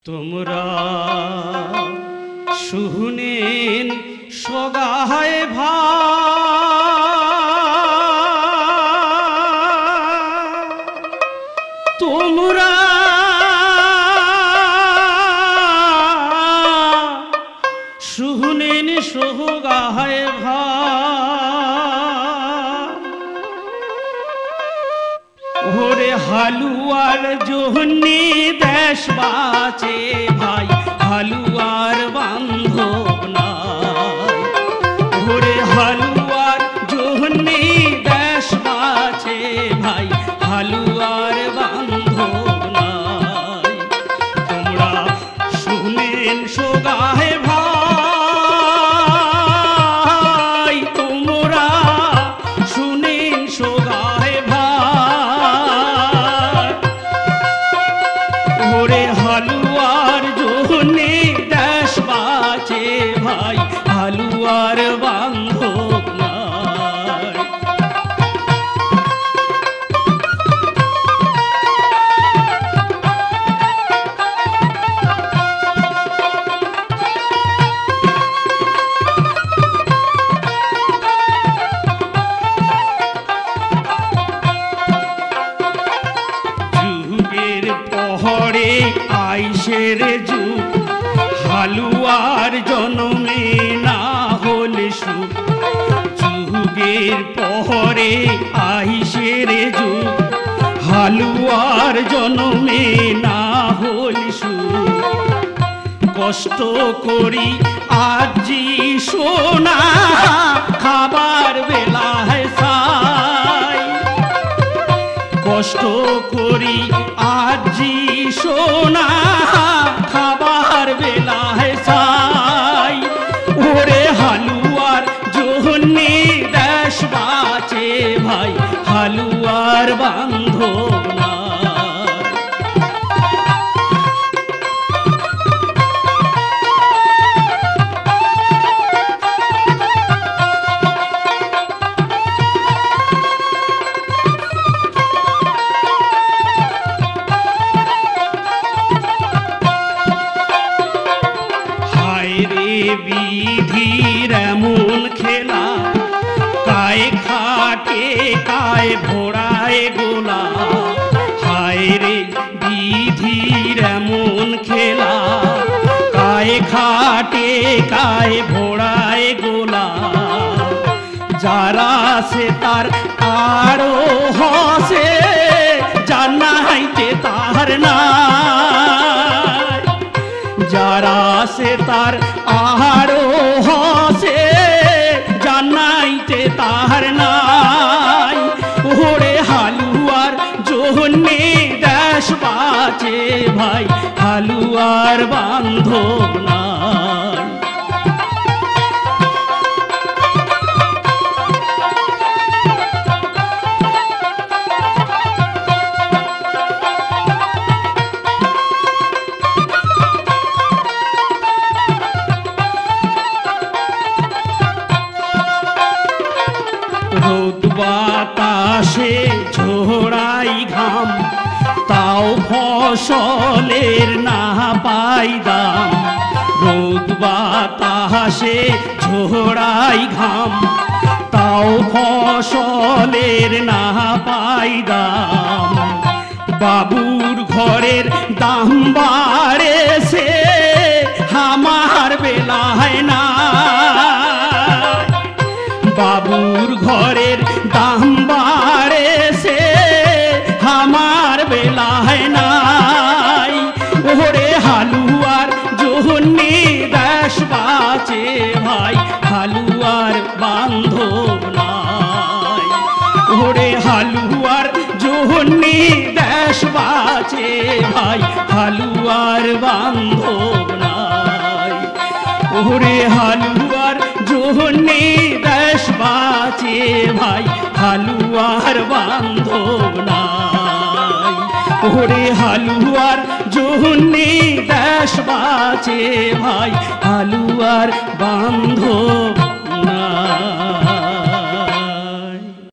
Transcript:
তোমরা শুনেন সগায় তোমরা শুনেন সগায় ওরে হালুয়ার জন্যে দেশ বাঁচে ভাই, হালুয়ার বান্ধব নাই। ওরে হালুয়ার জন্যে দেশ বাঁচে ভাই, হালুয়ার বান্ধব নাই। তোমরা শুনেন সোগায় ভাই, তোমরা শুনেন সোগায় ওরে হালুয়ার জন্যে দেশ বাঁচে ভাই, হালুয়ার বান্ধব নাই। যুগের পহরে আইসের যুগ, হালুয়ার জনমে না হলে সুখ। যুগের পহরে আইসের যুগ, হালুয়ার জনমে না হলে সুখ। কষ্ট করি আজি সোনা খাবার বেলায় সাই, কষ্ট করি আজি সোনা খাবার বেলায় সাই। ওরে হালুয়ার জন্যে দেশ বাঁচে ভাই, হালুয়ার বান্ধব নাই। বিধির এমন খেলা, কায় খাটে কায় ভোড়ায় গোলা। হায় রে বিধির এমন খেলা, কায় খাটে কায় ভোড়ায় গোলা। যারা সে তার আরো হসে, জানাইতে তার না। যারা সে তার আহারো হসে, জানাইতে তাহার নাই। ওরে হালুয়ার জন্যে দেশ বাঁচে ভাই, হালুয়ার বান্ধব নাই। রোদ বাতাসে ঝোড়াই ঘাম, তাও ফসলের না পাই দাম। রোদ বাতাসে ঝোড়াই ঘাম, তাও ফসলের না পাই দাম। বাবুর ঘরের দাম বাড়েছে, আমার বেলায় না। বাবুর ঘরের দাম বাড়েছে, আমার বেলায় নাই। ওরে হালুয়ার জন্যে দেশ বাঁচে ভাই, হালুয়ার বান্ধব নাই। ওরে হালুয়ার জন্যে দেশ বাঁচে ভাই, হালুয়ার বান্ধব নাই। ওরে হালুয়ার জন্যে দেশ বাঁচে ভাই, হালুয়ার বান্ধব নাই। ওরে হালুয়ার জন্যে দেশ বাঁচে ভাই, হালুয়ার বান্ধব নাই।